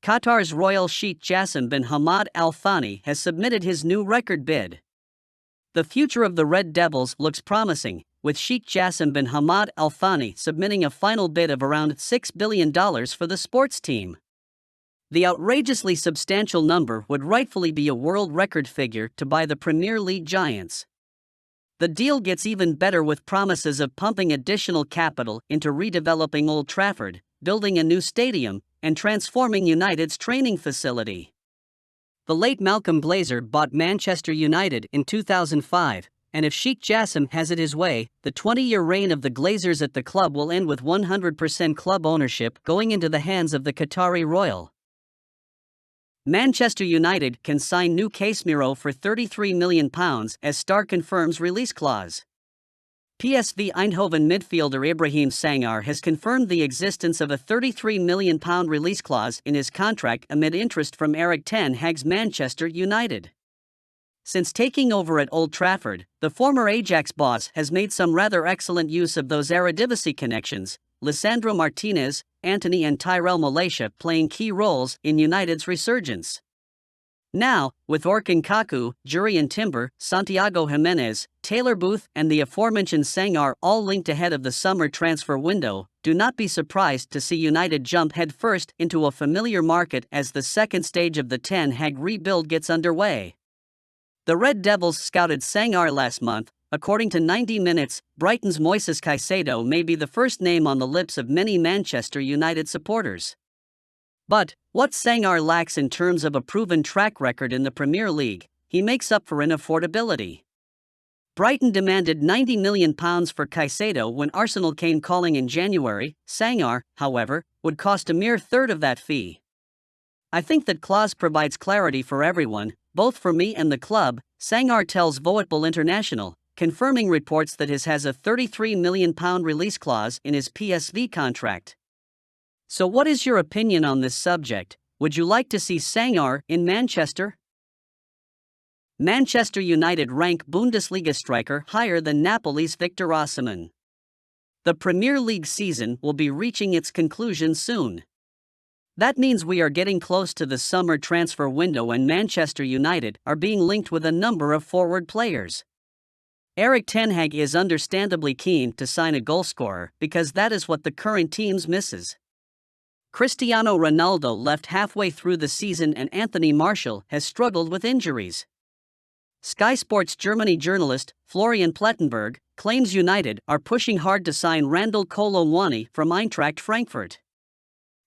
Qatar's royal Sheikh Jassim bin Hamad Al Thani has submitted his new record bid. The future of the Red Devils looks promising, with Sheikh Jassim bin Hamad Al Thani submitting a final bid of around $6 billion for the sports team. The outrageously substantial number would rightfully be a world record figure to buy the Premier League giants. The deal gets even better with promises of pumping additional capital into redeveloping Old Trafford, building a new stadium, and transforming United's training facility. The late Malcolm Glazer bought Manchester United in 2005, and if Sheikh Jassim has it his way, the 20-year reign of the Glazers at the club will end with 100% club ownership going into the hands of the Qatari royal. Manchester United can sign new Casemiro for £33 million as Star confirms release clause. PSV Eindhoven midfielder Ibrahim Sangar has confirmed the existence of a £33 million release clause in his contract amid interest from Erik ten Hag's Manchester United. Since taking over at Old Trafford, the former Ajax boss has made some rather excellent use of those Eredivisie connections, Lisandro Martinez, Antony and Tyrell Malacia playing key roles in United's resurgence. Now, with Orkun Kaku, Jurriën Timber, Santiago Jimenez, Taylor Booth and the aforementioned Sangar all linked ahead of the summer transfer window, do not be surprised to see United jump headfirst into a familiar market as the second stage of the Ten Hag rebuild gets underway. The Red Devils scouted Sangar last month. According to 90 Minutes, Brighton's Moises Caicedo may be the first name on the lips of many Manchester United supporters. But, what Sangar lacks in terms of a proven track record in the Premier League, he makes up for in affordability. Brighton demanded £90 million for Caicedo when Arsenal came calling in January. Sangar, however, would cost a mere third of that fee. I think that clause provides clarity for everyone, both for me and the club, Sangar tells Voetbal International, confirming reports that his has a £33 million release clause in his PSV contract. So what is your opinion on this subject? Would you like to see Sangar in Manchester? Manchester United rank Bundesliga striker higher than Napoli's Victor Osimhen. The Premier League season will be reaching its conclusion soon. That means we are getting close to the summer transfer window and Manchester United are being linked with a number of forward players. Erik ten Hag is understandably keen to sign a goalscorer because that is what the current teams misses. Cristiano Ronaldo left halfway through the season and Anthony Martial has struggled with injuries. Sky Sports Germany journalist Florian Plettenberg claims United are pushing hard to sign Randal Kolo Muani from Eintracht Frankfurt.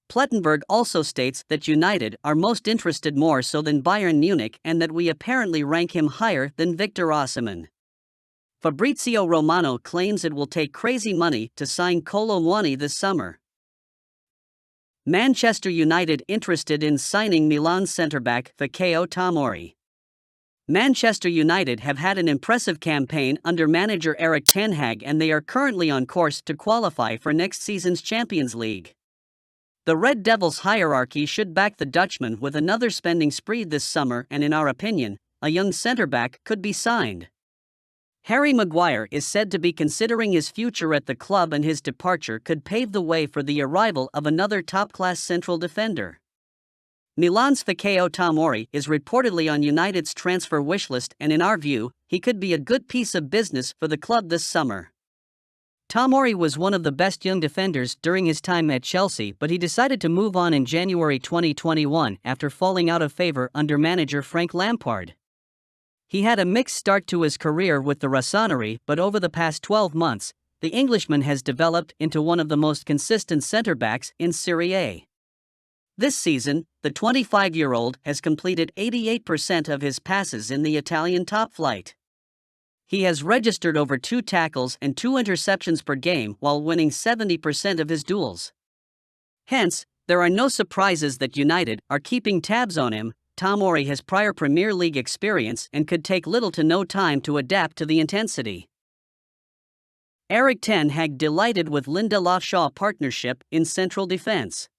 Plettenberg also states that United are most interested more so than Bayern Munich and that we apparently rank him higher than Victor Osimhen. Fabrizio Romano claims it will take crazy money to sign Kolo Muani this summer. Manchester United interested in signing Milan centre-back Fikayo Tomori. Manchester United have had an impressive campaign under manager Erik ten Hag and they are currently on course to qualify for next season's Champions League. The Red Devils hierarchy should back the Dutchman with another spending spree this summer and in our opinion, a young centre-back could be signed. Harry Maguire is said to be considering his future at the club and his departure could pave the way for the arrival of another top-class central defender. Milan's Fikayo Tomori is reportedly on United's transfer wishlist and in our view, he could be a good piece of business for the club this summer. Tomori was one of the best young defenders during his time at Chelsea but he decided to move on in January 2021 after falling out of favor under manager Frank Lampard. He had a mixed start to his career with the Rossoneri but over the past 12 months, the Englishman has developed into one of the most consistent centre-backs in Serie A. This season, the 25-year-old has completed 88% of his passes in the Italian top flight. He has registered over 2 tackles and 2 interceptions per game while winning 70% of his duels. Hence, there are no surprises that United are keeping tabs on him. Tomori has prior Premier League experience and could take little to no time to adapt to the intensity. Erik ten Hag delighted with Lindelof-Shaw partnership in central defense.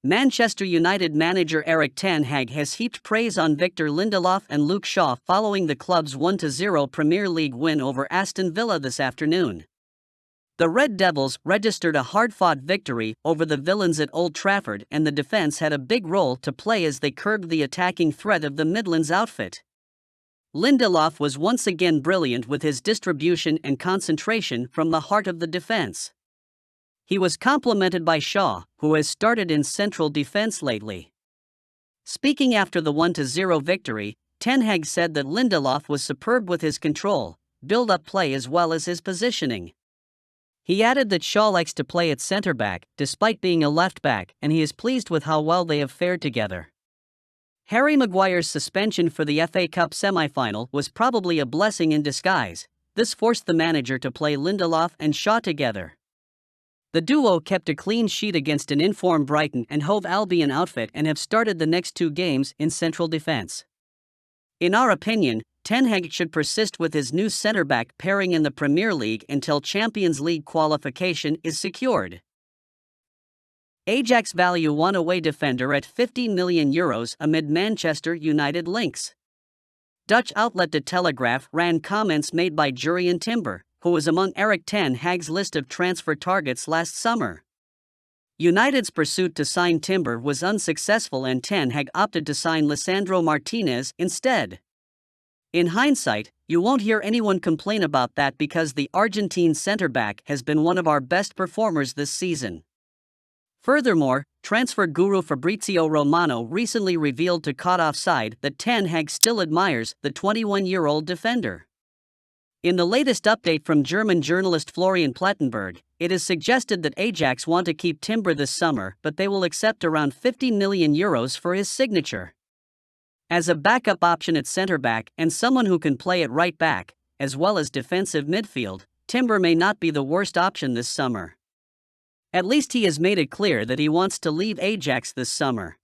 Manchester United manager Erik ten Hag has heaped praise on Victor Lindelof and Luke Shaw following the club's 1-0 Premier League win over Aston Villa this afternoon. The Red Devils registered a hard-fought victory over the Villains at Old Trafford, and the defense had a big role to play as they curbed the attacking threat of the Midlands outfit. Lindelof was once again brilliant with his distribution and concentration from the heart of the defense. He was complemented by Shaw, who has started in central defense lately. Speaking after the 1-0 victory, Ten Hag said that Lindelof was superb with his control, build-up play as well as his positioning. He added that Shaw likes to play at centre-back, despite being a left-back, and he is pleased with how well they have fared together. Harry Maguire's suspension for the FA Cup semi-final was probably a blessing in disguise. This forced the manager to play Lindelof and Shaw together. The duo kept a clean sheet against an in-form Brighton and Hove Albion outfit and have started the next 2 games in central defence. In our opinion, Ten Hag should persist with his new centre-back pairing in the Premier League until Champions League qualification is secured. Ajax value one away defender at €50 million amid Manchester United links. Dutch outlet De Telegraaf ran comments made by Jurrien Timber, who was among Erik ten Hag's list of transfer targets last summer. United's pursuit to sign Timber was unsuccessful and Ten Hag opted to sign Lisandro Martinez instead. In hindsight, you won't hear anyone complain about that because the Argentine centre-back has been one of our best performers this season. Furthermore, transfer guru Fabrizio Romano recently revealed to Caught Offside that Ten Hag still admires the 21-year-old defender. In the latest update from German journalist Florian Plettenberg, it is suggested that Ajax want to keep Timber this summer, but they will accept around €50 million for his signature. As a backup option at centre-back and someone who can play at right-back, as well as defensive midfield, Timber may not be the worst option this summer. At least he has made it clear that he wants to leave Ajax this summer.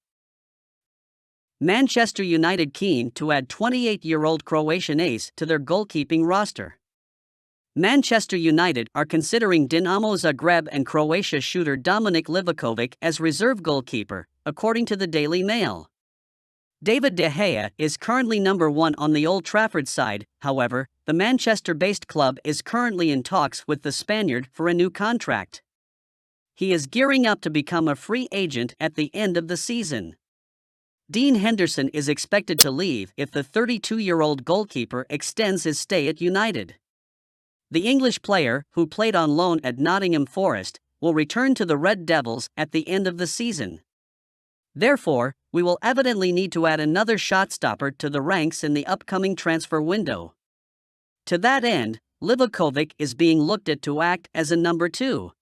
Manchester United keen to add 28-year-old Croatian ace to their goalkeeping roster. Manchester United are considering Dinamo Zagreb and Croatia shooter Dominik Livakovic as reserve goalkeeper, according to the Daily Mail. David De Gea is currently number 1 on the Old Trafford side. However, the Manchester-based club is currently in talks with the Spaniard for a new contract. He is gearing up to become a free agent at the end of the season. Dean Henderson is expected to leave if the 32-year-old goalkeeper extends his stay at United. The English player, who played on loan at Nottingham Forest, will return to the Red Devils at the end of the season. Therefore, we will evidently need to add another shot-stopper to the ranks in the upcoming transfer window. To that end, Livakovic is being looked at to act as a number 2.